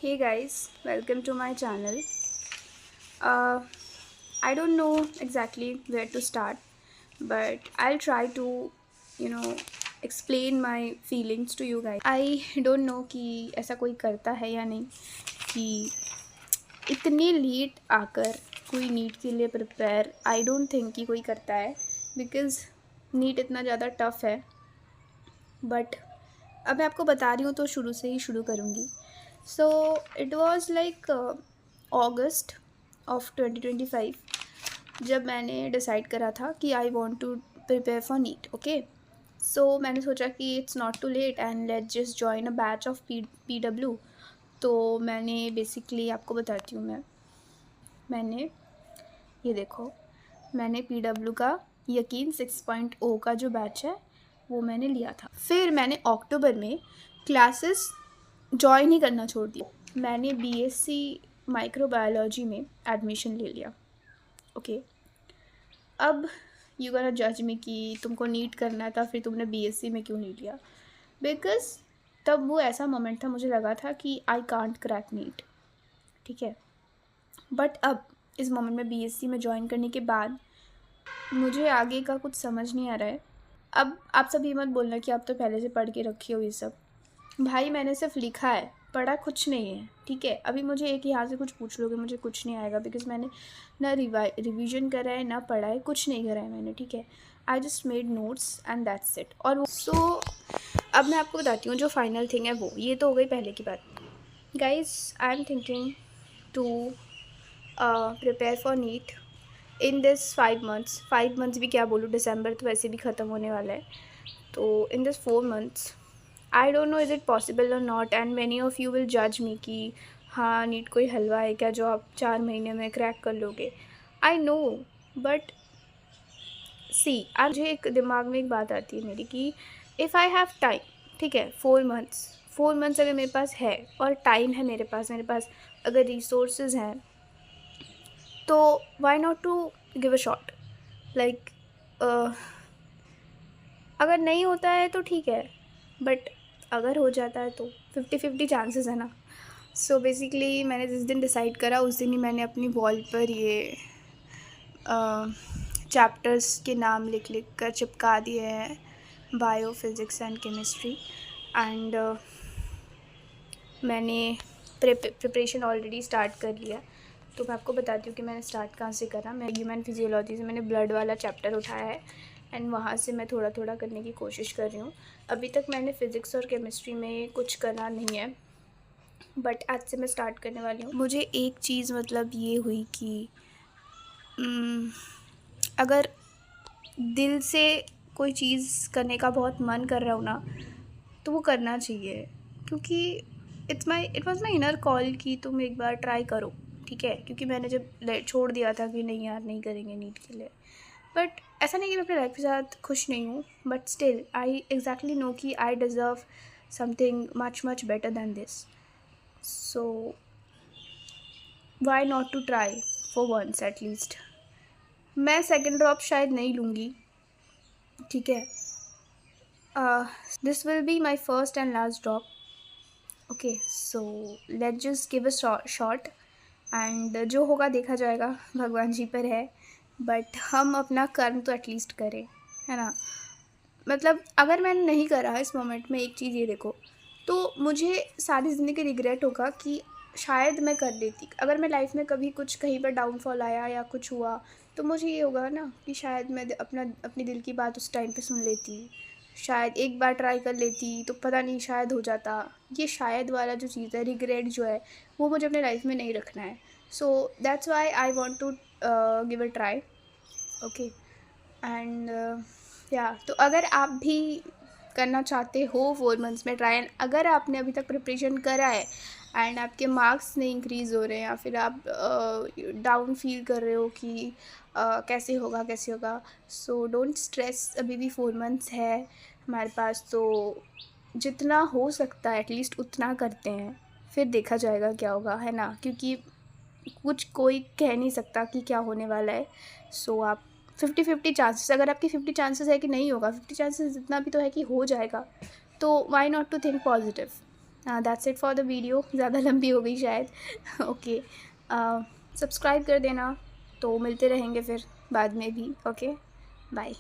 Hey guys, welcome to my channel. Uh, I don't know exactly where to start, but I'll try to, you know, explain my feelings to you guys. I don't know कि ऐसा कोई करता है या नहीं कि इतने late आकर कोई नीट के लिए प्रिपेयर आई डोंट थिंक कि कोई करता है बिकॉज़ नीट इतना ज़्यादा टफ़ है बट अब मैं आपको बता रही हूँ तो शुरू से ही शुरू करूँगी. So it was like August of 2025 जब मैंने डिसाइड करा था कि I want to prepare for NEET. Okay, so मैंने सोचा कि it's not too late and let's just join a batch of P W. तो मैंने बेसिकली आपको बताती हूँ मैंने ये देखो, मैंने पी डब्ल्यू का यकीन 6.0 का जो बैच है वो मैंने लिया था. फिर मैंने अक्टूबर में क्लासेस जॉइन ही करना छोड़ दिया. मैंने बीएससी माइक्रोबायोलॉजी में एडमिशन ले लिया. ओके, अब यू गोना जज मी कि तुमको नीट करना था फिर तुमने बीएससी में क्यों नहीं लिया. बिकॉज तब वो ऐसा मोमेंट था, मुझे लगा था कि आई कांट क्रैक नीट. ठीक है, बट अब इस मोमेंट में बीएससी में ज्वाइन करने के बाद मुझे आगे का कुछ समझ नहीं आ रहा है. अब आप सब ये मत बोलना कि आप तो पहले से पढ़ के रखी हो ये सब. भाई मैंने सिर्फ लिखा है, पढ़ा कुछ नहीं है. ठीक है, अभी मुझे एक यहाँ से कुछ पूछ लोगे मुझे कुछ नहीं आएगा बिकॉज मैंने ना रिवीजन करा है ना पढ़ा है, कुछ नहीं करा है मैंने. ठीक है, I just made notes and that's it. और सो अब मैं आपको बताती हूँ जो फाइनल थिंग है वो. ये तो हो गई पहले की बात. Guys, I am thinking to prepare for NEET in this 5 months भी क्या बोलूँ, दिसंबर तो वैसे भी ख़त्म होने वाला है. तो in this 4 months I don't know is it possible और not and many of you will जज मी कि हाँ नीट कोई हलवा है क्या जो आप 4 महीने में क्रैक कर लोगे. आई नो, बट सी आज मुझे एक दिमाग में एक बात आती है मेरी कि इफ़ आई हैव टाइम, ठीक है, 4 मंथ्स अगर मेरे पास है और टाइम है मेरे पास अगर रिसोर्सेज हैं तो why not to give a shot. Like अगर नहीं होता है तो ठीक है, बट अगर हो जाता है तो 50-50 चांसेस है ना. सो बेसिकली मैंने जिस दिन डिसाइड करा उस दिन ही मैंने अपनी वॉल पर ये चैप्टर्स के नाम लिख लिख कर चिपका दिए हैं, bio, physics and chemistry. And मैंने प्रिपरेशन ऑलरेडी स्टार्ट कर लिया. तो मैं आपको बताती हूँ कि मैंने स्टार्ट कहाँ से करा. मैं ह्यूमन फिजियोलॉजी से मैंने ब्लड वाला चैप्टर उठाया है एंड वहाँ से मैं थोड़ा थोड़ा करने की कोशिश कर रही हूँ. अभी तक मैंने फ़िज़िक्स और केमिस्ट्री में कुछ करा नहीं है, बट आज से मैं स्टार्ट करने वाली हूँ. मुझे एक चीज़ मतलब ये हुई कि अगर दिल से कोई चीज़ करने का बहुत मन कर रहा हो ना तो वो करना चाहिए, क्योंकि it was my inner call कि तुम एक बार ट्राई करो. ठीक है, क्योंकि मैंने जब छोड़ दिया था कि नहीं यार नहीं करेंगे नीट के लिए, बट ऐसा नहीं कि मैं अपने लाइफ के साथ खुश नहीं हूँ, but still I exactly know कि I deserve something much much better than this. So why not to try for once at least. मैं सेकेंड ड्रॉप शायद नहीं लूँगी. ठीक है, this will be my first and last drop. Okay, so let just give a shot and जो होगा देखा जाएगा, भगवान जी पर है. बट हम अपना कर्म तो एटलीस्ट करें, है ना. मतलब अगर मैंने नहीं करा इस मोमेंट में एक चीज़ ये देखो, तो मुझे सारी ज़िंदगी रिग्रेट होगा कि शायद मैं कर लेती. अगर मैं लाइफ में कभी कुछ कहीं पर डाउनफॉल आया या कुछ हुआ तो मुझे ये होगा ना कि शायद मैं अपनी दिल की बात उस टाइम पे सुन लेती, शायद एक बार ट्राई कर लेती तो पता नहीं शायद हो जाता. ये शायद वाला जो चीज़ है, रिग्रेट जो है, वो मुझे अपने लाइफ में नहीं रखना है. So that's why I want to give a try. Okay, and या तो अगर आप भी करना चाहते हो 4 मंथ्स में ट्राई, एंड अगर आपने अभी तक प्रिपरेशन करा है एंड आपके मार्क्स नहीं इंक्रीज़ हो रहे हैं या फिर आप डाउन फील कर रहे हो कि कैसे होगा, सो डोंट स्ट्रेस. अभी भी 4 मंथ्स है हमारे पास, तो जितना हो सकता है एटलीस्ट उतना करते हैं, फिर देखा जाएगा क्या होगा, है ना. क्योंकि कुछ कोई कह नहीं सकता कि क्या होने वाला है. सो आप 50-50 चांसेस, अगर आपकी 50 चांसेस है कि नहीं होगा, 50 चांसेस इतना भी तो है कि हो जाएगा, तो why not to think positive. That's it for the video, ज़्यादा लंबी हो गई शायद। ओके, सब्सक्राइब कर देना, तो मिलते रहेंगे फिर बाद में भी। Okay, bye.